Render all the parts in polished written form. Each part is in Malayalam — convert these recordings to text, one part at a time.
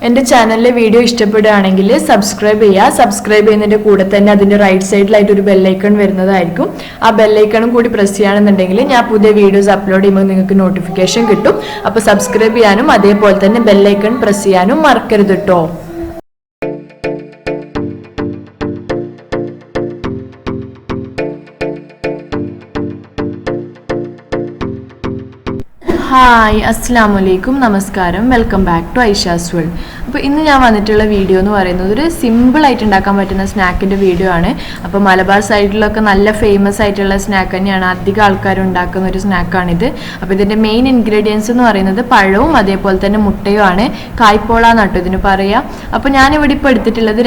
എൻ്റെ ചാനലിലെ വീഡിയോ ഇഷ്ടപ്പെടുകയാണെങ്കിൽ സബ്സ്ക്രൈബ് ചെയ്യുക. സബ്സ്ക്രൈബ് ചെയ്യുന്നതിൻ്റെ കൂടെ തന്നെ അതിൻ്റെ റൈറ്റ് സൈഡിലായിട്ട് ഒരു ബെല്ലൈക്കൺ വരുന്നതായിരിക്കും. ആ ബെല്ലൈക്കണും കൂടി പ്രസ് ചെയ്യുകയാണെന്നുണ്ടെങ്കിൽ ഞാൻ പുതിയ വീഡിയോസ് അപ്ലോഡ് ചെയ്യുമ്പോൾ നിങ്ങൾക്ക് നോട്ടിഫിക്കേഷൻ കിട്ടും. അപ്പോൾ സബ്സ്ക്രൈബ് ചെയ്യാനും അതേപോലെ തന്നെ ബെല്ലൈക്കൺ പ്രസ് ചെയ്യാനും മറക്കരുത് കേട്ടോ. ഹായ്, അസ്സാം വലൈക്കും, നമസ്കാരം, welcome back to Aisha's world. അപ്പോൾ ഇന്ന് ഞാൻ വന്നിട്ടുള്ള വീഡിയോ എന്ന് പറയുന്നത് ഒരു സിമ്പിളായിട്ട് ഉണ്ടാക്കാൻ പറ്റുന്ന സ്നാക്കിൻ്റെ വീഡിയോ ആണ്. അപ്പോൾ മലബാർ സൈഡിലൊക്കെ നല്ല ഫേമസ് ആയിട്ടുള്ള സ്നാക്ക് തന്നെയാണ്, അധികം ആൾക്കാർ ഉണ്ടാക്കുന്ന ഒരു സ്നാക്കാണിത്. അപ്പോൾ ഇതിൻ്റെ മെയിൻ ഇൻഗ്രീഡിയൻസ് എന്ന് പറയുന്നത് പഴവും അതേപോലെ തന്നെ മുട്ടയും ആണ്. കായ്പോള നട്ടോ ഇതിന് പറയുക. അപ്പോൾ ഞാനിവിടെ ഇപ്പോൾ എടുത്തിട്ടുള്ളത്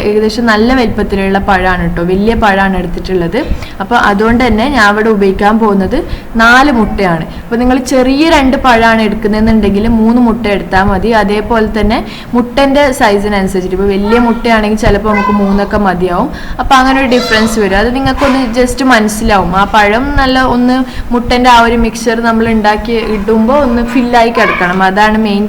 ഏകദേശം നല്ല വലിപ്പത്തിലുള്ള പഴമാണ് കേട്ടോ, വലിയ പഴമാണ് എടുത്തിട്ടുള്ളത്. അപ്പോൾ അതുകൊണ്ട് തന്നെ ഞാൻ ഇവിടെ ഉപയോഗിക്കാൻ പോകുന്നത് 4 മുട്ടയാണ്. അപ്പോൾ നിങ്ങൾ ചെറിയ 2 പഴമാണ് എടുക്കുന്നതെന്നുണ്ടെങ്കിൽ 3 മുട്ട എടുത്താൽ മതി. അതേപോലെ തന്നെ മുട്ടൻ്റെ സൈസിനനുസരിച്ചിട്ട് ഇപ്പോൾ വലിയ മുട്ടയാണെങ്കിൽ ചിലപ്പോൾ നമുക്ക് 3 മതിയാവും. അപ്പോൾ അങ്ങനെ ഒരു ഡിഫറൻസ് വരും. അത് നിങ്ങൾക്കൊന്ന് ജസ്റ്റ് മനസ്സിലാവും. ആ പഴം നല്ല ഒന്ന് മുട്ടൻ്റെ ആ ഒരു മിക്സർ നമ്മൾ ഉണ്ടാക്കി ഇടുമ്പോൾ ഒന്ന് ഫില്ലായി കിടക്കണം. അതാണ് മെയിൻ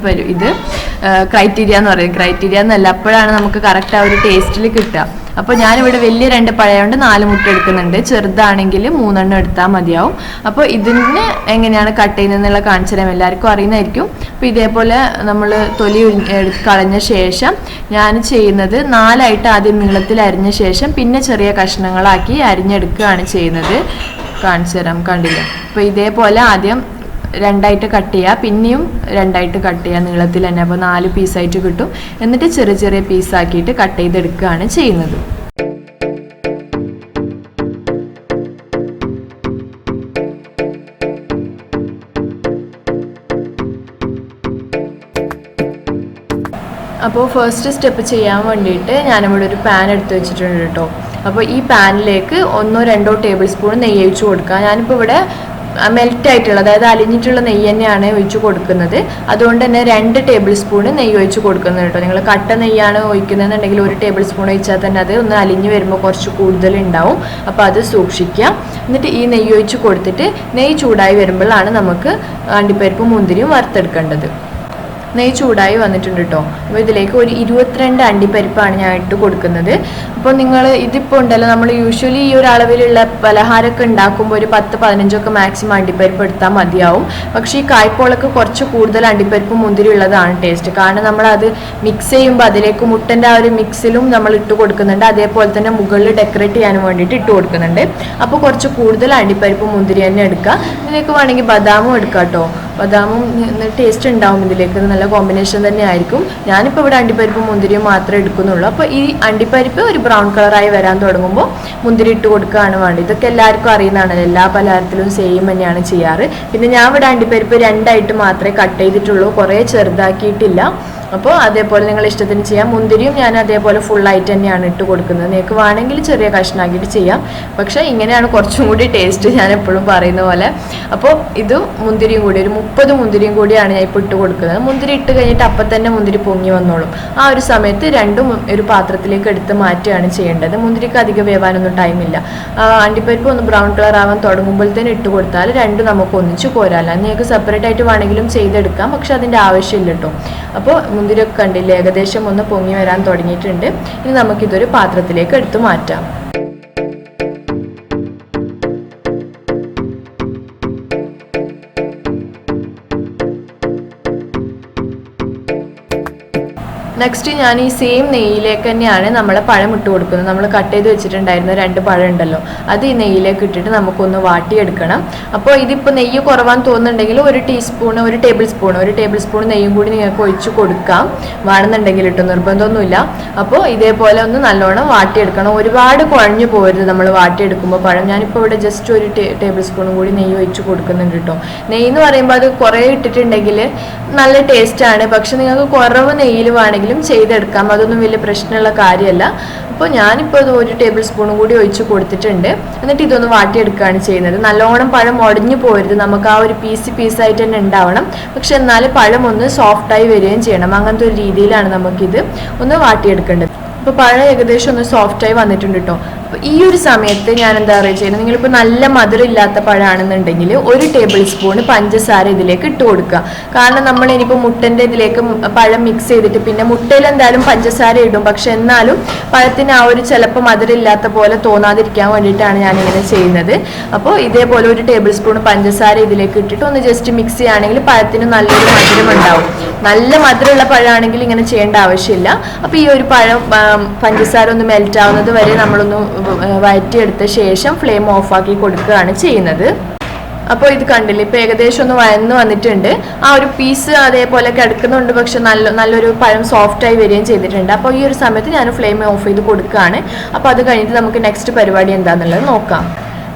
ക്രൈറ്റീരിയ എന്ന് പറയുന്നത്. ക്രൈറ്റീരിയ എന്നല്ല, അപ്പോഴാണ് നമുക്ക് കറക്റ്റ് ആ ഒരു ടേസ്റ്റിൽ കിട്ടുക. അപ്പോൾ ഞാനിവിടെ വലിയ 2 പഴയതുകൊണ്ട് 4 മുട്ട എടുക്കുന്നുണ്ട്. ചെറുതാണെങ്കിൽ 3 എടുത്താൽ മതിയാവും. അപ്പോൾ ഇതിന് എങ്ങനെയാണ് കട്ട് ചെയ്യുന്നതെന്നുള്ള കാണിച്ചു തരാം, എല്ലാവർക്കും അറിയുന്നതായിരിക്കും. അപ്പോൾ ഇതേപോലെ നമ്മൾ തൊലി കളഞ്ഞ ശേഷം ഞാൻ ചെയ്യുന്നത് 4 ആദ്യം നീളത്തിൽ അരിഞ്ഞ ശേഷം പിന്നെ ചെറിയ കഷ്ണങ്ങളാക്കി അരിഞ്ഞെടുക്കുകയാണ് ചെയ്യുന്നത്. കാണിച്ചു തരാം, കണ്ടില്ല. അപ്പോൾ ഇതേപോലെ ആദ്യം 2 കട്ട് ചെയ്യുക, പിന്നെയും 2 കട്ട് ചെയ്യുക നീളത്തിൽ തന്നെ. അപ്പോൾ 4 പീസായിട്ട് കിട്ടും. എന്നിട്ട് ചെറിയ ചെറിയ പീസാക്കിയിട്ട് കട്ട് ചെയ്തെടുക്കുകയാണ് ചെയ്യുന്നത്. അപ്പോൾ ഫസ്റ്റ് സ്റ്റെപ്പ് ചെയ്യാൻ വേണ്ടിയിട്ട് ഞാനിവിടെ ഒരു പാൻ എടുത്ത് വെച്ചിട്ടുണ്ട് കേട്ടോ. അപ്പോൾ ഈ പാനിലേക്ക് 1-2 ടേബിൾ സ്പൂൺ നെയ്യ് ഒഴിച്ച് കൊടുക്കുക. ഞാനിപ്പോൾ ഇവിടെ മെൽറ്റ് ആയിട്ടുള്ള, അതായത് അലിഞ്ഞിട്ടുള്ള നെയ്യ് തന്നെയാണ് ഒഴിച്ച് കൊടുക്കുന്നത്. അതുകൊണ്ട് തന്നെ 2 ടേബിൾ സ്പൂൺ നെയ്യ് ഒഴിച്ച് കൊടുക്കുന്നത് കേട്ടോ. നിങ്ങൾ കട്ട നെയ്യാണ് ഒഴിക്കുന്നതെന്നുണ്ടെങ്കിൽ 1 ടേബിൾ സ്പൂൺ ഒഴിച്ചാൽ തന്നെ അത് ഒന്ന് അലിഞ്ഞ് വരുമ്പോൾ കുറച്ച് കൂടുതൽ ഉണ്ടാവും. അപ്പോൾ അത് സൂക്ഷിക്കുക. എന്നിട്ട് ഈ നെയ്യ് ഒഴിച്ച് കൊടുത്തിട്ട് നെയ്യ് ചൂടായി വരുമ്പോഴാണ് നമുക്ക് അണ്ടിപ്പരിപ്പും മുന്തിരിയും വറുത്തെടുക്കേണ്ടത്. നെയ്യ് ചൂടായി വന്നിട്ടുണ്ട് കേട്ടോ. അപ്പോൾ ഇതിലേക്ക് ഒരു 22 അണ്ടിപ്പരിപ്പാണ് ഞാൻ ഇട്ട് കൊടുക്കുന്നത്. അപ്പോൾ നിങ്ങൾ ഇതിപ്പോൾ ഉണ്ടല്ലോ, നമ്മൾ യൂഷ്വലി ഈ ഒരു അളവിലുള്ള പലഹാരമൊക്കെ ഉണ്ടാക്കുമ്പോൾ ഒരു 10-15 മാക്സിമം അണ്ടിപ്പരിപ്പ് എടുത്താൽ മതിയാവും. പക്ഷേ ഈ കായ്പോളക്ക് കുറച്ച് കൂടുതൽ അണ്ടിപ്പരിപ്പ് മുന്തിരി ഉള്ളതാണ് ടേസ്റ്റ്. കാരണം നമ്മളത് മിക്സ് ചെയ്യുമ്പോൾ അതിലേക്ക് മുട്ടൻ്റെ ആ ഒരു മിക്സിലും നമ്മൾ ഇട്ട് കൊടുക്കുന്നുണ്ട്. അതേപോലെ തന്നെ മുകളിൽ ഡെക്കറേറ്റ് ചെയ്യാൻ വേണ്ടിയിട്ട് ഇട്ട് കൊടുക്കുന്നുണ്ട്. അപ്പോൾ കുറച്ച് കൂടുതൽ അണ്ടിപ്പരിപ്പ് മുന്തിരി തന്നെ എടുക്കുക. ഇതിലേക്ക് വേണമെങ്കിൽ ബദാമും എടുക്കാം കേട്ടോ. ബദാമും ടേസ്റ്റ് ഉണ്ടാവും ഇതിലേക്ക്, നല്ല കോമ്പിനേഷൻ തന്നെ ആയിരിക്കും. ഞാനിപ്പോൾ ഇവിടെ അണ്ടിപ്പരിപ്പും മുന്തിരിയും മാത്രമേ എടുക്കുന്നുള്ളൂ. അപ്പോൾ ഈ അണ്ടിപ്പരിപ്പ് ഒരു ബ്രൗൺ കളറായി വരാൻ തുടങ്ങുമ്പോൾ മുന്തിരി ഇട്ട് കൊടുക്കുകയാണ് വേണ്ടത്. ഇതൊക്കെ എല്ലാവർക്കും അറിയുന്നതാണ്, എല്ലാ പലഹാരത്തിലും സെയിം തന്നെയാണ് ചെയ്യാറ്. പിന്നെ ഞാൻ ഇവിടെ അണ്ടിപ്പരിപ്പ് 2 മാത്രമേ കട്ട് ചെയ്തിട്ടുള്ളൂ, കുറേ ചെറുതാക്കിയിട്ടില്ല. അപ്പോൾ അതേപോലെ നിങ്ങൾ ഇഷ്ടത്തിന് ചെയ്യാം. മുന്തിരിയും ഞാൻ അതേപോലെ ഫുള്ളായിട്ട് തന്നെയാണ് ഇട്ട് കൊടുക്കുന്നത്. നിങ്ങൾക്ക് വേണമെങ്കിൽ ചെറിയ കഷ്ണമാക്കിയിട്ട് ചെയ്യാം, പക്ഷേ ഇങ്ങനെയാണ് കുറച്ചും കൂടി ടേസ്റ്റ്, ഞാൻ എപ്പോഴും പറയുന്ന പോലെ. അപ്പോൾ ഇതും മുന്തിരിയും കൂടി ഒരു 30 മുന്തിരിയും കൂടിയാണ് ഞാൻ ഇപ്പോൾ ഇട്ട് കൊടുക്കുന്നത്. മുന്തിരി ഇട്ട് കഴിഞ്ഞിട്ട് അപ്പം തന്നെ മുന്തിരി പൊങ്ങി വന്നോളും. ആ ഒരു സമയത്ത് രണ്ടും ഒരു പാത്രത്തിലേക്ക് എടുത്ത് മാറ്റുകയാണ് ചെയ്യേണ്ടത്. മുന്തിരിക്ക് അധികം വേവാനൊന്നും ടൈമില്ല. അണ്ടിപ്പരിപ്പ് ഒന്ന് ബ്രൗൺ കളർ ആവാൻ തുടങ്ങുമ്പോൾ തന്നെ ഇട്ട് കൊടുത്താൽ രണ്ടും നമുക്ക് ഒന്നിച്ച് പോരാല്ല. നിങ്ങൾക്ക് സെപ്പറേറ്റ് ആയിട്ട് വേണമെങ്കിലും ചെയ്തെടുക്കാം, പക്ഷെ അതിൻ്റെ ആവശ്യമില്ല കേട്ടോ. അപ്പോൾ മുന്തിരിയൊക്കെ കണ്ടില്ലേ, ഏകദേശം ഒന്ന് പൊങ്ങി വരാൻ തുടങ്ങിയിട്ടുണ്ട്. ഇനി നമുക്കിതൊരു പാത്രത്തിലേക്ക് എടുത്ത് മാറ്റാം. നെക്സ്റ്റ് ഞാൻ ഈ സെയിം നെയ്യിലേക്ക് തന്നെയാണ് നമ്മളെ പഴം ഇട്ട് കൊടുക്കുന്നത്. നമ്മൾ കട്ട് ചെയ്ത് വെച്ചിട്ടുണ്ടായിരുന്ന 2 പഴം ഉണ്ടല്ലോ, അത് ഈ നെയ്യിലേക്ക് ഇട്ടിട്ട് നമുക്കൊന്ന് വാട്ടിയെടുക്കണം. അപ്പോൾ ഇതിപ്പോൾ നെയ്യ് കുറവാന്ന് തോന്നുന്നുണ്ടെങ്കിൽ 1 ടേബിൾ സ്പൂൺ നെയ്യും കൂടി നിങ്ങൾക്ക് ഒഴിച്ച് കൊടുക്കാം, വേണമെന്നുണ്ടെങ്കിൽ ഇട്ട്, നിർബന്ധമൊന്നുമില്ല. അപ്പോൾ ഇതേപോലെ ഒന്ന് നല്ലോണം വാട്ടിയെടുക്കണം. ഒരുപാട് കുഴഞ്ഞു പോകരുത് നമ്മൾ വാട്ടിയെടുക്കുമ്പോൾ പഴം. ഞാനിപ്പോൾ ഇവിടെ ജസ്റ്റ് 1 ടേബിൾ സ്പൂണും കൂടി നെയ്യ് ഒഴിച്ച് കൊടുക്കുന്നുണ്ട് കേട്ടോ. നെയ്യ് എന്ന് പറയുമ്പോൾ അത് കുറേ ഇട്ടിട്ടുണ്ടെങ്കിൽ നല്ല ടേസ്റ്റാണ്, പക്ഷെ നിങ്ങൾക്ക് കുറവ് നെയ്യിൽ വേണമെങ്കിൽ ചെയ്തെടുക്കാം, അതൊന്നും വലിയ പ്രശ്നമുള്ള കാര്യമല്ല. അപ്പോൾ ഞാനിപ്പോൾ അത് 1 ടേബിൾ സ്പൂണും കൂടി ഒഴിച്ച് കൊടുത്തിട്ടുണ്ട്. എന്നിട്ട് ഇതൊന്ന് വാട്ടിയെടുക്കുകയാണ് ചെയ്യുന്നത്. നല്ലോണം പഴം ഉടഞ്ഞു പോരുത്, നമുക്ക് ആ ഒരു പീസായിട്ട് തന്നെ ഉണ്ടാവണം. പക്ഷെ എന്നാൽ പഴം ഒന്ന് സോഫ്റ്റായി വരികയും ചെയ്യണം. അങ്ങനത്തെ ഒരു രീതിയിലാണ് നമുക്കിത് ഒന്ന് വാട്ടിയെടുക്കേണ്ടത്. അപ്പോൾ പഴം ഏകദേശം ഒന്ന് സോഫ്റ്റായി വന്നിട്ടുണ്ട് കേട്ടോ. ഈ ഒരു സമയത്ത് ഞാൻ എന്താ പറയുക ചെയ്യുന്നത്, നിങ്ങളിപ്പോൾ നല്ല മധുരം ഇല്ലാത്ത പഴമാണെന്നുണ്ടെങ്കിൽ 1 ടേബിൾ സ്പൂൺ പഞ്ചസാര ഇതിലേക്ക് ഇട്ട് കൊടുക്കുക. കാരണം നമ്മൾ ഇനിയിപ്പോൾ മുട്ടൻ്റെ ഇതിലേക്ക് പഴം മിക്സ് ചെയ്തിട്ട് പിന്നെ മുട്ടയിൽ എന്തായാലും പഞ്ചസാര ഇടും, പക്ഷെ എന്നാലും പഴത്തിന് ആ ഒരു ചിലപ്പോൾ മധുരം ഇല്ലാത്ത പോലെ തോന്നാതിരിക്കാൻ വേണ്ടിയിട്ടാണ് ഞാനിങ്ങനെ ചെയ്യുന്നത്. അപ്പോൾ ഇതേപോലെ 1 ടേബിൾ സ്പൂൺ പഞ്ചസാര ഇതിലേക്ക് ഇട്ടിട്ട് ഒന്ന് ജസ്റ്റ് മിക്സ് ചെയ്യുകയാണെങ്കിൽ പഴത്തിന് നല്ലൊരു മധുരം ഉണ്ടാവും. നല്ല മധുരമുള്ള പഴമാണെങ്കിൽ ഇങ്ങനെ ചെയ്യേണ്ട ആവശ്യമില്ല. അപ്പോൾ ഈ ഒരു പഴം പഞ്ചസാര ഒന്ന് മെൽറ്റ് ആവുന്നത് വരെ നമ്മളൊന്ന് വഴറ്റിയെടുത്ത ശേഷം ഫ്ലെയിം ഓഫാക്കി കൊടുക്കുകയാണ് ചെയ്യുന്നത്. അപ്പോൾ ഇത് കണ്ടില്ലേ, ഇപ്പോൾ ഏകദേശം ഒന്ന് വഴന്ന് വന്നിട്ടുണ്ട്. ആ ഒരു പീസ് അതേപോലെ കിടക്കുന്നുണ്ട്, പക്ഷെ നല്ലൊരു പഴം സോഫ്റ്റായി വരികയും ചെയ്തിട്ടുണ്ട്. അപ്പോൾ ഈ ഒരു സമയത്ത് ഞാൻ ഫ്ലെയിം ഓഫ് ചെയ്ത് കൊടുക്കുകയാണ്. അപ്പോൾ അത് കഴിഞ്ഞിട്ട് നമുക്ക് നെക്സ്റ്റ് പരിപാടി എന്താണെന്നുള്ളത് നോക്കാം.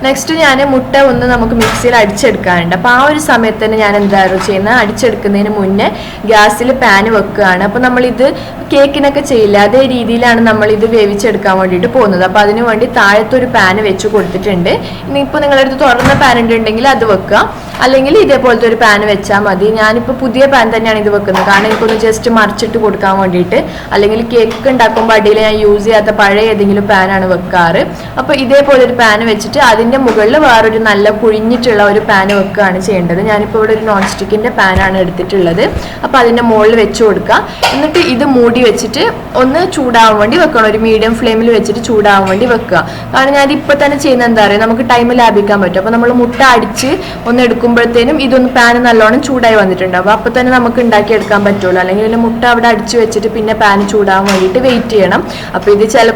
നെക്സ്റ്റ് ഞാൻ മുട്ട ഒന്ന് നമുക്ക് മിക്സിയിൽ അടിച്ചെടുക്കാനുണ്ട്. അപ്പോൾ ആ ഒരു സമയത്ത് തന്നെ ഞാൻ എന്തായാലും ചെയ്യുന്നത്, അടിച്ചെടുക്കുന്നതിന് മുന്നേ ഗ്യാസിൽ പാൻ വെക്കുകയാണ്. അപ്പോൾ നമ്മളിത് കേക്കിനൊക്കെ ചെയ്യില്ല, അതേ രീതിയിലാണ് നമ്മളിത് വേവിച്ചെടുക്കാൻ വേണ്ടിയിട്ട് പോകുന്നത്. അപ്പോൾ അതിന് വേണ്ടി താഴത്തൊരു പാൻ വെച്ച് കൊടുത്തിട്ടുണ്ട്. ഇനിയിപ്പോൾ നിങ്ങളടുത്ത് തുറന്ന പാൻ ഉണ്ടെങ്കിൽ അത് വെക്കുക, അല്ലെങ്കിൽ ഇതേപോലത്തെ ഒരു പാൻ വെച്ചാൽ മതി. ഞാനിപ്പോൾ പുതിയ പാൻ തന്നെയാണ് ഇത് വെക്കുന്നത്, കാരണം എനിക്കൊന്ന് ജസ്റ്റ് മറിച്ചിട്ട് കൊടുക്കാൻ വേണ്ടിയിട്ട്. അല്ലെങ്കിൽ കേക്ക് ഉണ്ടാക്കുമ്പോൾ അടിയിൽ ഞാൻ യൂസ് ചെയ്യാത്ത പഴയ ഏതെങ്കിലും പാനാണ് വെക്കാറ്. അപ്പോൾ ഇതേപോലെ ഒരു പാൻ വെച്ചിട്ട് അതിൻ്റെ മുകളിൽ വേറൊരു നല്ല കുഴിഞ്ഞിട്ടുള്ള ഒരു പാൻ വെക്കുകയാണ് ചെയ്യേണ്ടത്. ഞാനിപ്പോൾ ഇവിടെ ഒരു നോൺ സ്റ്റിക്കിൻ്റെ പാനാണ് എടുത്തിട്ടുള്ളത്. അപ്പോൾ അതിൻ്റെ മുകളിൽ വെച്ച് കൊടുക്കുക. എന്നിട്ട് ഇത് മൂടി വെച്ചിട്ട് ഒന്ന് ചൂടാവാൻ വേണ്ടി വെക്കണം. ഒരു മീഡിയം ഫ്ലെയിമിൽ വെച്ചിട്ട് ചൂടാവാൻ വേണ്ടി വെക്കുക. കാരണം ഞാനിപ്പോൾ തന്നെ ചെയ്യുന്നത് എന്താ പറയുക, നമുക്ക് ടൈം ലാഭിക്കാൻ പറ്റും. അപ്പോൾ നമ്മൾ മുട്ട അടിച്ച് ഒന്ന് എടുക്കുമ്പോഴത്തേനും ഇതൊന്ന് പാൻ നല്ലോണം ചൂടായി വന്നിട്ടുണ്ടാവും. അപ്പോൾ തന്നെ നമുക്ക് ഉണ്ടാക്കിയെടുക്കാൻ പറ്റുള്ളൂ. അല്ലെങ്കിൽ മുട്ട അവിടെ അടിച്ച് വെച്ചിട്ട് പിന്നെ പാൻ ചൂടാവാൻ വേണ്ടിയിട്ട് വെയിറ്റ് ചെയ്യണം. അപ്പോൾ ഇത് ചില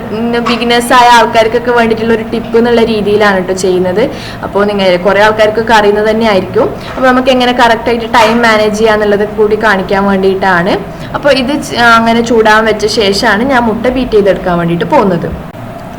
ബിഗിനേഴ്സ് ആയ ആൾക്കാർക്കൊക്കെ വേണ്ടിയിട്ടുള്ള ഒരു ടിപ്പ് എന്നുള്ള രീതിയിലാണ് കേട്ടോ ചെയ്യുന്നത്. അപ്പോൾ നിങ്ങൾ കുറേ ആൾക്കാർക്കൊക്കെ അറിയുന്നത് തന്നെ ആയിരിക്കും. അപ്പോൾ നമുക്ക് എങ്ങനെ കറക്റ്റായിട്ട് ടൈം മാനേജ് ചെയ്യാന്നുള്ളത് കൂടി കാണിക്കാൻ വേണ്ടിയിട്ടാണ്. അപ്പോൾ ഇത് അങ്ങനെ ചൂടാൻ വെച്ച ശേഷമാണ് ഞാൻ മുട്ട ബീറ്റ് ചെയ്തെടുക്കാൻ വേണ്ടിയിട്ട് പോകുന്നത്.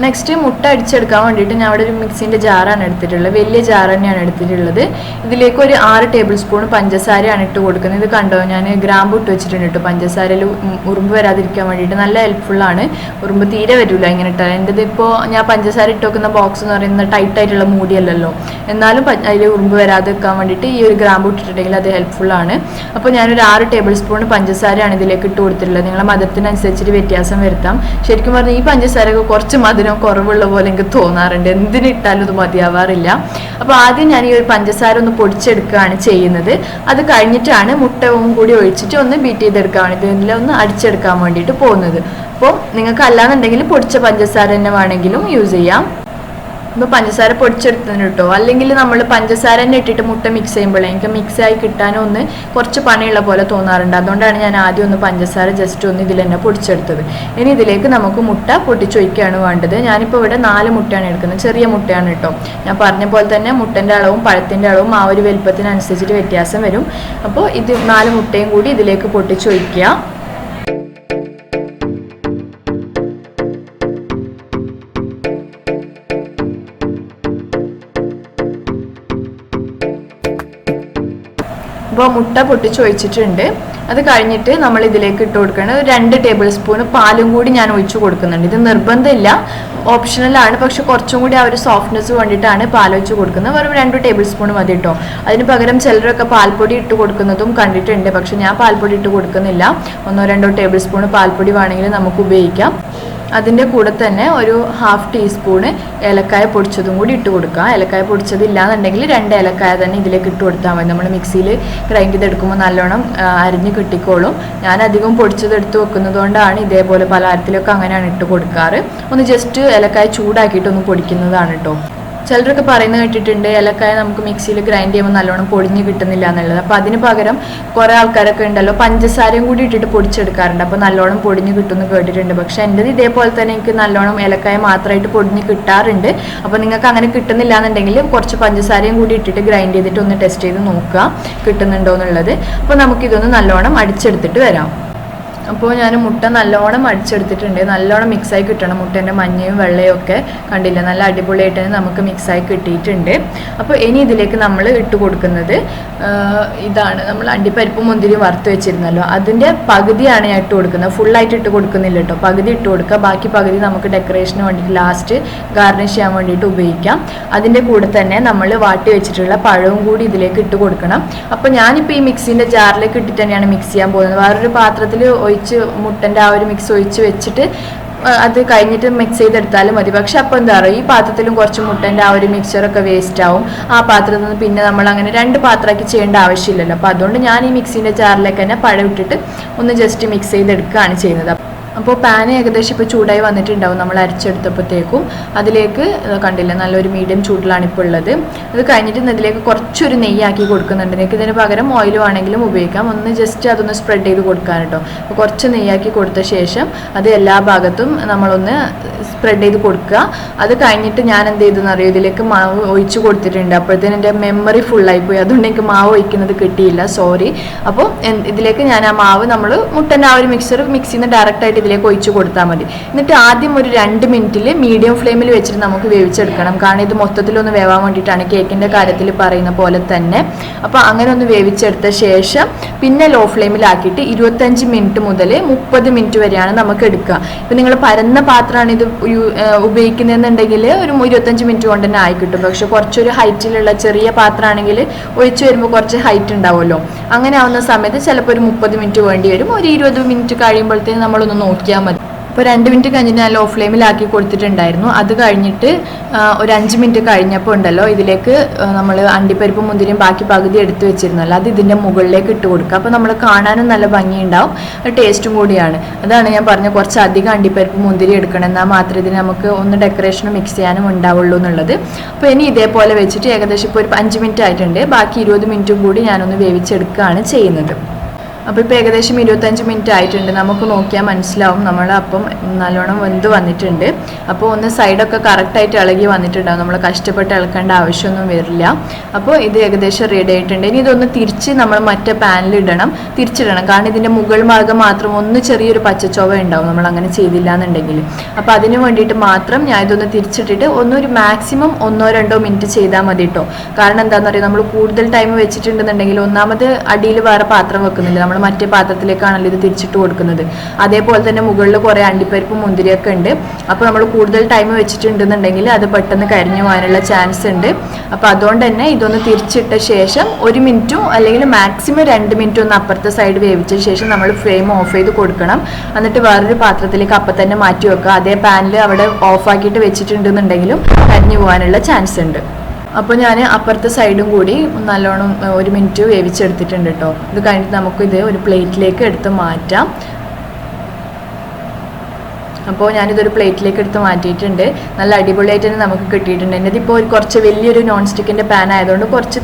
നെക്സ്റ്റ് മുട്ട അടിച്ചെടുക്കാൻ വേണ്ടിയിട്ട് ഞാൻ അവിടെ ഒരു മിക്സിൻ്റെ ജാറാണ് എടുത്തിട്ടുള്ളത്, വലിയ ജാർ തന്നെയാണ് എടുത്തിട്ടുള്ളത്. ഇതിലേക്ക് ഒരു 6 ടേബിൾ സ്പൂൺ പഞ്ചസാരയാണ് ഇട്ട് കൊടുക്കുന്നത്. ഇത് കണ്ടോ, ഞാൻ ഗ്രാമ്പ് ഇട്ട് വെച്ചിട്ടുണ്ട് കേട്ടോ. പഞ്ചസാരയിൽ ഉറുമ്പ് വരാതിരിക്കാൻ വേണ്ടിയിട്ട് നല്ല ഹെൽപ്ഫുള്ളാണ്. ഉറുമ്പ് തീരെ വരില്ല ഇങ്ങനെ ഇട്ടാൽ. എൻ്റെത് ഇപ്പോൾ ഞാൻ പഞ്ചസാര ഇട്ട് വെക്കുന്ന ബോക്സ് എന്ന് പറയുന്നത് ടൈറ്റായിട്ടുള്ള മൂടിയല്ലല്ലോ, എന്നാലും അതിൽ ഉറുമ്പ് വരാതെ വെക്കാൻ വേണ്ടിയിട്ട് ഈ ഒരു ഗ്രാമ്പ് ഇട്ടിട്ടുണ്ടെങ്കിൽ അത് ഹെൽപ്ഫുള്ളാണ്. അപ്പോൾ ഞാനൊരു 6 ടേബിൾ സ്പൂൺ പഞ്ചസാരയാണ് ഇതിലേക്ക് ഇട്ട് കൊടുത്തിട്ടുള്ളത്. നിങ്ങളെ മധുരത്തിനനുസരിച്ചിട്ട് വ്യത്യാസം വരുത്താം. ശരിക്കും പറഞ്ഞാൽ ഈ പഞ്ചസാരയൊക്കെ കുറച്ച് മധുരം കുറവുള്ള പോലെ എനിക്ക് തോന്നാറുണ്ട്, എന്തിനിട്ടാലും ഇത് മതിയാവാറില്ല. അപ്പോൾ ആദ്യം ഞാൻ ഈ ഒരു പഞ്ചസാര ഒന്ന് പൊടിച്ചെടുക്കുകയാണ് ചെയ്യുന്നത്. അത് കഴിഞ്ഞിട്ടാണ് മുട്ടവും കൂടി ഒഴിച്ചിട്ട് ഒന്ന് ബീറ്റ് ചെയ്തെടുക്കാൻ വേണ്ടി ഇതിലൊന്ന് അടിച്ചെടുക്കാൻ വേണ്ടിയിട്ട് പോകുന്നത്. അപ്പോൾ നിങ്ങൾക്ക് അല്ലാന്നുണ്ടെങ്കിൽ പൊടിച്ച പഞ്ചസാര തന്നെ വേണമെങ്കിലും യൂസ് ചെയ്യാം. ഇപ്പോൾ പഞ്ചസാര പൊടിച്ചെടുത്തതിന് കേട്ടോ. അല്ലെങ്കിൽ നമ്മൾ പഞ്ചസാര തന്നെ ഇട്ടിട്ട് മുട്ട മിക്സ് ചെയ്യുമ്പോൾ എനിക്ക് മിക്സായി കിട്ടാനോ ഒന്ന് കുറച്ച് പണിയുള്ള പോലെ തോന്നാറുണ്ട്. അതുകൊണ്ടാണ് ഞാൻ ആദ്യം ഒന്ന് പഞ്ചസാര ജസ്റ്റ് ഒന്ന് ഇതിൽ തന്നെ പൊടിച്ചെടുത്തത്. ഇനി ഇതിലേക്ക് നമുക്ക് മുട്ട പൊട്ടിച്ചൊഴിക്കുകയാണ് വേണ്ടത്. ഞാനിപ്പോൾ ഇവിടെ 4 മുട്ടയാണ് എടുക്കുന്നത്, ചെറിയ മുട്ടയാണ് കേട്ടോ. ഞാൻ പറഞ്ഞ പോലെ തന്നെ മുട്ടൻ്റെ അളവും പഴത്തിൻ്റെ അളവും ആ ഒരു വലുപ്പത്തിനനുസരിച്ചിട്ട് വ്യത്യാസം വരും. അപ്പോൾ ഇത് 4 മുട്ടയും കൂടി ഇതിലേക്ക് പൊട്ടിച്ചൊഴിക്കുക. അപ്പോൾ മുട്ട പൊട്ടിച്ചൊഴിച്ചിട്ടുണ്ട്. അത് കഴിഞ്ഞിട്ട് നമ്മൾ ഇതിലേക്ക് ഇട്ട് കൊടുക്കുന്നത് 2 ടേബിൾ സ്പൂൺ പാലും കൂടി ഞാൻ ഒഴിച്ചു കൊടുക്കുന്നുണ്ട്. ഇത് നിർബന്ധമില്ല, ഓപ്ഷണലാണ്. പക്ഷെ കുറച്ചും കൂടി ആ ഒരു സോഫ്റ്റ്നെസ് വേണ്ടിയിട്ടാണ് പാലൊഴിച്ച് കൊടുക്കുന്നത്. വെറും 2 ടേബിൾ സ്പൂൺ മതി കേട്ടോ. അതിന് പകരം ചിലരൊക്കെ പാൽപ്പൊടി ഇട്ട് കൊടുക്കുന്നതും കണ്ടിട്ടുണ്ട്. പക്ഷെ ഞാൻ പാൽപ്പൊടി ഇട്ട് കൊടുക്കുന്നില്ല. 1-2 ടേബിൾ സ്പൂൺ പാൽപ്പൊടി വേണമെങ്കിൽ നമുക്ക് ഉപയോഗിക്കാം. അതിൻ്റെ കൂടെ തന്നെ ഒരു 1/2 ടീസ്പൂണ് ഏലക്കായ പൊടിച്ചതും കൂടി ഇട്ട് കൊടുക്കുക. ഏലക്കായ പൊടിച്ചതില്ലാന്നുണ്ടെങ്കിൽ 2 ഏലക്കായ തന്നെ ഇതിലേക്ക് ഇട്ട് കൊടുത്താൽ മതി. നമ്മൾ മിക്സിയിൽ ഗ്രൈൻഡ് ചെയ്തെടുക്കുമ്പോൾ നല്ലോണം അരിഞ്ഞ് കിട്ടിക്കോളും. ഞാൻ അധികം പൊടിച്ചതെടുത്ത് വെക്കുന്നത് കൊണ്ടാണ് ഇതേപോലെ പലഹാരത്തിലൊക്കെ അങ്ങനെയാണ് ഇട്ട് കൊടുക്കാറ്. ഒന്ന് ജസ്റ്റ് ഏലക്കായ ചൂടാക്കിയിട്ടൊന്ന് പൊടിക്കുന്നതാണ് കേട്ടോ. ചിലരൊക്കെ പറയുന്നത് കേട്ടിട്ടുണ്ട് ഏലക്കായ നമുക്ക് മിക്സിയിൽ ഗ്രൈൻഡ് ചെയ്യുമ്പോൾ നല്ലോണം പൊടിഞ്ഞ് കിട്ടുന്നില്ല എന്നുള്ളത്. അപ്പോൾ അതിന് പകരം കുറേ ആൾക്കാരൊക്കെ ഉണ്ടല്ലോ പഞ്ചസാരയും കൂടി ഇട്ടിട്ട് പൊടിച്ചെടുക്കാറുണ്ട്. അപ്പോൾ നല്ലോണം പൊടിഞ്ഞ് കിട്ടുമെന്ന് കേട്ടിട്ടുണ്ട്. പക്ഷേ എൻ്റെത് ഇതേപോലെ തന്നെ എനിക്ക് നല്ലോണം ഏലക്കായ മാത്രമായിട്ട് പൊടിഞ്ഞ് കിട്ടാറുണ്ട്. അപ്പോൾ നിങ്ങൾക്ക് അങ്ങനെ കിട്ടുന്നില്ല എന്നുണ്ടെങ്കിൽ കുറച്ച് പഞ്ചസാരയും കൂടി ഇട്ടിട്ട് ഗ്രൈൻഡ് ചെയ്തിട്ട് ഒന്ന് ടെസ്റ്റ് ചെയ്ത് നോക്കുക കിട്ടുന്നുണ്ടോ എന്നുള്ളത്. അപ്പോൾ നമുക്കിതൊന്ന് നല്ലോണം അടിച്ചെടുത്തിട്ട് വരാം. അപ്പോൾ ഞാൻ മുട്ട നല്ലോണം അടിച്ചെടുത്തിട്ടുണ്ട്. നല്ലോണം മിക്സായി കിട്ടണം. മുട്ടേൻ്റെ മഞ്ഞയും വെള്ളയും ഒക്കെ കണ്ടില്ല, നല്ല അടിപൊളിയായിട്ട് തന്നെ നമുക്ക് മിക്സായി കിട്ടിയിട്ടുണ്ട്. അപ്പോൾ ഇനി ഇതിലേക്ക് നമ്മൾ ഇട്ട് കൊടുക്കുന്നത് ഇതാണ്, നമ്മൾ അണ്ടിപ്പരിപ്പ് മുന്തിരി വറുത്ത് വെച്ചിരുന്നല്ലോ, അതിൻ്റെ പകുതിയാണ് ഞാൻ ഇട്ട് കൊടുക്കുന്നത്. ഫുള്ളായിട്ട് ഇട്ട് കൊടുക്കുന്നില്ല കേട്ടോ, പകുതി ഇട്ട് കൊടുക്കുക. ബാക്കി പകുതി നമുക്ക് ഡെക്കറേഷന് വേണ്ടിയിട്ട് ലാസ്റ്റ് ഗാർണിഷ് ചെയ്യാൻ വേണ്ടിയിട്ട് ഉപയോഗിക്കാം. അതിൻ്റെ കൂടെ തന്നെ നമ്മൾ വാട്ടി വെച്ചിട്ടുള്ള പഴവും കൂടി ഇതിലേക്ക് ഇട്ട് കൊടുക്കണം. അപ്പോൾ ഞാനിപ്പോൾ ഈ മിക്സിൻ്റെ ജാറിലേക്ക് ഇട്ടിട്ട് തന്നെയാണ് മിക്സ് ചെയ്യാൻ പോകുന്നത്. വേറൊരു പാത്രത്തിൽ മുട്ടൻ്റെ ആ ഒരു മിക്സ് ഒഴിച്ച് വെച്ചിട്ട് അത് കഴിഞ്ഞിട്ട് മിക്സ് ചെയ്തെടുത്താലും മതി. പക്ഷെ അപ്പോൾ എന്താ പറയുക, ഈ പാത്രത്തിലും കുറച്ച് മുട്ടൻ്റെ ആ ഒരു മിക്സറൊക്കെ വേസ്റ്റ് ആവും. ആ പാത്രത്തിൽ നിന്ന് പിന്നെ നമ്മൾ അങ്ങനെ 2 പാത്രമാക്കി ചെയ്യേണ്ട ആവശ്യമില്ലല്ലോ. അപ്പോൾ അതുകൊണ്ട് ഞാൻ ഈ മിക്സിൻ്റെ ജാറിലേക്ക് തന്നെ പഴം ഇട്ടിട്ട് ഒന്ന് ജസ്റ്റ് മിക്സ് ചെയ്തെടുക്കുകയാണ് ചെയ്യുന്നത്. അപ്പോൾ പാൻ ഏകദേശം ഇപ്പോൾ ചൂടായി വന്നിട്ടുണ്ടാവും നമ്മൾ അരച്ചെടുത്തപ്പോഴത്തേക്കും. അതിലേക്ക് കണ്ടില്ല, നല്ലൊരു മീഡിയം ചൂടിലാണ് ഇപ്പോൾ ഉള്ളത്. അത് കഴിഞ്ഞിട്ട് ഇതിലേക്ക് കുറച്ചൊരു നെയ്യാക്കി കൊടുക്കുന്നുണ്ട്. നിങ്ങൾക്ക് ഇതിന് പകരം ഓയിൽ വേണമെങ്കിലും ഉപയോഗിക്കാം. ഒന്ന് ജസ്റ്റ് അതൊന്ന് സ്പ്രെഡ് ചെയ്ത് കൊടുക്കാൻ കേട്ടോ. അപ്പോൾ കുറച്ച് നെയ്യാക്കി കൊടുത്ത ശേഷം അത് എല്ലാ ഭാഗത്തും നമ്മളൊന്ന് സ്പ്രെഡ് ചെയ്ത് കൊടുക്കുക. അത് കഴിഞ്ഞിട്ട് ഞാൻ എന്ത് ചെയ്തെന്ന് അറിയോ, ഇതിലേക്ക് മാവ് ഒഴിച്ച് കൊടുത്തിട്ടുണ്ട്. അപ്പോഴത്തേനും എൻ്റെ മെമ്മറി ഫുള്ളായിപ്പോയി, അതുകൊണ്ട് എനിക്ക് മാവ് ഒഴിക്കുന്നത് കിട്ടിയില്ല, സോറി. അപ്പോൾ ഇതിലേക്ക് ഞാൻ ആ മാവ് നമ്മൾ മുട്ടൻ്റെ ആ ഒരു മിക്സിയിൽ നിന്ന് ഡയറക്റ്റായിട്ട് ഇതിലേക്ക് ഒഴിച്ച് കൊടുത്താൽ മതി. എന്നിട്ട് ആദ്യം ഒരു 2 മിനിറ്റിൽ മീഡിയം ഫ്ലെയിമിൽ വെച്ചിട്ട് നമുക്ക് വേവിച്ചെടുക്കണം. കാരണം ഇത് മൊത്തത്തിലൊന്ന് വേവാൻ വേണ്ടിയിട്ടാണ്, കേക്കിൻ്റെ കാര്യത്തിൽ പറയുന്ന പോലെ തന്നെ. അപ്പോൾ അങ്ങനെ ഒന്ന് വേവിച്ചെടുത്ത ശേഷം പിന്നെ ലോ ഫ്ലെയിമിലാക്കിയിട്ട് 25 മിനിറ്റ് മുതൽ 30 മിനിറ്റ് വരെയാണ് നമുക്ക് എടുക്കുക. ഇപ്പം നിങ്ങൾ പരന്ന പാത്രമാണ് ഇത് ഉപയോഗിക്കുന്നതെന്നുണ്ടെങ്കിൽ ഒരു 25 മിനിറ്റ് കൊണ്ട് തന്നെ ആയി കിട്ടും. പക്ഷെ കുറച്ചൊരു ഹൈറ്റിലുള്ള ചെറിയ പാത്രമാണെങ്കിൽ ഒഴിച്ച് വരുമ്പോൾ കുറച്ച് ഹൈറ്റ് ഉണ്ടാവുമല്ലോ. അങ്ങനെ ആവുന്ന സമയത്ത് ചിലപ്പോൾ ഒരു 30 മിനിറ്റ് വേണ്ടി വരും. ഒരു 20 മിനിറ്റ് കഴിയുമ്പോഴത്തേക്കും നമ്മളൊന്ന് നോക്കിയാൽ മതി. ഇപ്പോൾ 2 മിനിറ്റ് കഴിഞ്ഞിട്ട് ഞാൻ ലോ ഫ്ലെയിമിലാക്കി കൊടുത്തിട്ടുണ്ടായിരുന്നു. അത് കഴിഞ്ഞിട്ട് ഒരു 5 മിനിറ്റ് കഴിഞ്ഞപ്പോൾ ഉണ്ടല്ലോ, ഇതിലേക്ക് നമ്മൾ അണ്ടിപ്പരിപ്പ് മുന്തിരിയും ബാക്കി പകുതി എടുത്ത് വെച്ചിരുന്നല്ലോ, അത് ഇതിൻ്റെ മുകളിലേക്ക് ഇട്ട് കൊടുക്കുക. അപ്പോൾ നമ്മൾ കാണാനും നല്ല ഭംഗിയുണ്ടാവും, ടേസ്റ്റും കൂടിയാണ്. അതാണ് ഞാൻ പറഞ്ഞത്, കുറച്ച് അധികം അണ്ടിപ്പരിപ്പ് മുന്തിരി എടുക്കണം, എന്നാൽ മാത്രമേ ഇതിന് നമുക്ക് ഒന്ന് ഡെക്കറേഷനും മിക്സ് ചെയ്യാനും ഉണ്ടാവുള്ളൂ എന്നുള്ളത്. അപ്പോൾ ഇനി ഇതേപോലെ വെച്ചിട്ട് ഏകദേശം ഇപ്പോൾ ഒരു 5 മിനിറ്റ് ആയിട്ടുണ്ട്. ബാക്കി 20 മിനിറ്റും കൂടി ഞാനൊന്ന് വേവിച്ചെടുക്കുകയാണ് ചെയ്യുന്നത്. അപ്പോൾ ഇപ്പോൾ ഏകദേശം 25 മിനിറ്റ് ആയിട്ടുണ്ട്. നമുക്ക് നോക്കിയാൽ മനസ്സിലാവും നമ്മൾ അപ്പം നല്ലോണം വെന്ത് വന്നിട്ടുണ്ട്. അപ്പോൾ ഒന്ന് സൈഡൊക്കെ കറക്റ്റായിട്ട് ഇളകി വന്നിട്ടുണ്ടാവും, നമ്മൾ കഷ്ടപ്പെട്ട് ഇളക്കേണ്ട ആവശ്യമൊന്നും വരില്ല. അപ്പോൾ ഇത് ഏകദേശം റെഡി ആയിട്ടുണ്ട്. ഇനി ഇതൊന്ന് തിരിച്ച് നമ്മൾ മറ്റേ പാനിൽ തിരിച്ചിടണം. കാരണം ഇതിൻ്റെ മുകൾ ഭാഗം മാത്രം ഒന്ന് ചെറിയൊരു പച്ചച്ചൊവ ഉണ്ടാവും നമ്മൾ അങ്ങനെ ചെയ്തില്ല എന്നുണ്ടെങ്കിൽ. അപ്പോൾ അതിന് വേണ്ടിയിട്ട് മാത്രം ഞാൻ ഇതൊന്ന് തിരിച്ചിട്ടിട്ട് ഒന്നൊരു മാക്സിമം 1-2 മിനിറ്റ് ചെയ്താൽ മതി കേട്ടോ. കാരണം എന്താണെന്ന് പറയുക, നമ്മൾ കൂടുതൽ ടൈം വെച്ചിട്ടുണ്ടെന്നുണ്ടെങ്കിൽ ഒന്നാമത് അടിയിൽ വേറെ പാത്രം വെക്കുന്നില്ല, നമ്മൾ മറ്റേ പാത്രത്തിലേക്കാണല്ലോ ഇത് തിരിച്ചിട്ട് കൊടുക്കുന്നത്. അതേപോലെ തന്നെ മുകളിൽ കുറേ അണ്ടിപ്പരിപ്പ് മുന്തിരിയൊക്കെ ഉണ്ട്. അപ്പോൾ നമ്മൾ കൂടുതൽ ടൈം വെച്ചിട്ടുണ്ടെന്നുണ്ടെങ്കിൽ അത് പെട്ടെന്ന് കരിഞ്ഞു പോകാനുള്ള ചാൻസ് ഉണ്ട്. അപ്പോൾ അതുകൊണ്ട് തന്നെ ഇതൊന്ന് തിരിച്ചിട്ട ശേഷം 1 മിനിറ്റും അല്ലെങ്കിൽ മാക്സിമം 2 മിനിറ്റും ഒന്ന് അപ്പുറത്തെ സൈഡ് വേവിച്ച ശേഷം നമ്മൾ ഫ്ലെയിം ഓഫ് ചെയ്ത് കൊടുക്കണം. എന്നിട്ട് വേറൊരു പാത്രത്തിലേക്ക് അപ്പം തന്നെ മാറ്റി വെക്കുക. അതേ പാനിൽ അവിടെ ഓഫാക്കിയിട്ട് വെച്ചിട്ടുണ്ടെന്നുണ്ടെങ്കിലും കരിഞ്ഞു പോകാനുള്ള ചാൻസ് ഉണ്ട്. അപ്പോൾ ഞാൻ അപ്പുറത്തെ സൈഡും കൂടി നല്ലോണം 1 മിനിറ്റ് വേവിച്ചെടുത്തിട്ടുണ്ട് കേട്ടോ. ഇത് കഴിഞ്ഞിട്ട് നമുക്കിത് ഒരു പ്ലേറ്റിലേക്ക് എടുത്ത് മാറ്റാം. അപ്പോൾ ഞാനിതൊരു പ്ലേറ്റിലേക്ക് എടുത്ത് മാറ്റിയിട്ടുണ്ട്. നല്ല അടിപൊളിയായിട്ട് തന്നെ നമുക്ക് കിട്ടിയിട്ടുണ്ട്. ഇതിപ്പോൾ കുറച്ച് വലിയൊരു നോൺ സ്റ്റിക്കിൻ്റെ പാൻ ആയതുകൊണ്ട് കുറച്ച്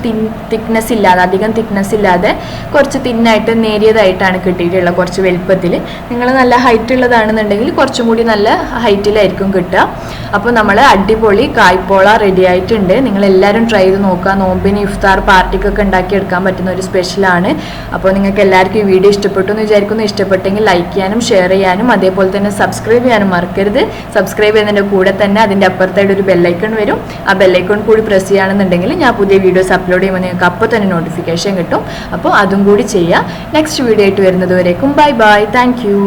തിക്നെസ് ഇല്ലാതെ, അധികം തിക്നെസ് ഇല്ലാതെ കുറച്ച് തിന്നായിട്ട് നേരിയതായിട്ടാണ് കിട്ടിയിട്ടുള്ളത്, കുറച്ച് വലുപ്പത്തിൽ. നിങ്ങൾ നല്ല ഹൈറ്റ് ഉള്ളതാണെന്നുണ്ടെങ്കിൽ കുറച്ചും കൂടി നല്ല ഹൈറ്റിലായിരിക്കും കിട്ടുക. അപ്പോൾ നമ്മൾ അടിപൊളി കായ്പോള റെഡി ആയിട്ടുണ്ട്. നിങ്ങളെല്ലാവരും ട്രൈ ചെയ്ത് നോക്കുക. നോമ്പിന് ഇഫ്താർ പാർട്ടിക്കൊക്കെ ഉണ്ടാക്കിയെടുക്കാൻ പറ്റുന്ന ഒരു സ്പെഷ്യലാണ്. അപ്പോൾ നിങ്ങൾക്ക് എല്ലാവർക്കും ഈ വീഡിയോ ഇഷ്ടപ്പെട്ടു എന്ന് വിചാരിക്കുന്നു. ഇഷ്ടപ്പെട്ടെങ്കിൽ ലൈക്ക് ചെയ്യാനും ഷെയർ ചെയ്യാനും അതേപോലെ തന്നെ സബ്സ്ക്രൈബ് ചെയ്യാനും മറക്കരുത്. സബ്സ്ക്രൈബ് ചെയ്യുന്നതിൻ്റെ കൂടെ തന്നെ അതിൻ്റെ അപ്പുറത്തായിട്ട് ഒരു ബെല്ലൈക്കൺ വരും. ആ ബെല്ലൈക്കൺ കൂടി പ്രസ് ചെയ്യുകയാണെന്നുണ്ടെങ്കിൽ ഞാൻ പുതിയ വീഡിയോസ് അപ്ലോഡ് ചെയ്യുമ്പോൾ നിങ്ങൾക്ക് അപ്പോൾ തന്നെ നോട്ടിഫിക്കേഷൻ കിട്ടും. അപ്പോൾ അതും കൂടി ചെയ്യുക. നെക്സ്റ്റ് വീഡിയോ ആയിട്ട് വരുന്നത് വരേക്കും ബൈ ബൈ. Thank you.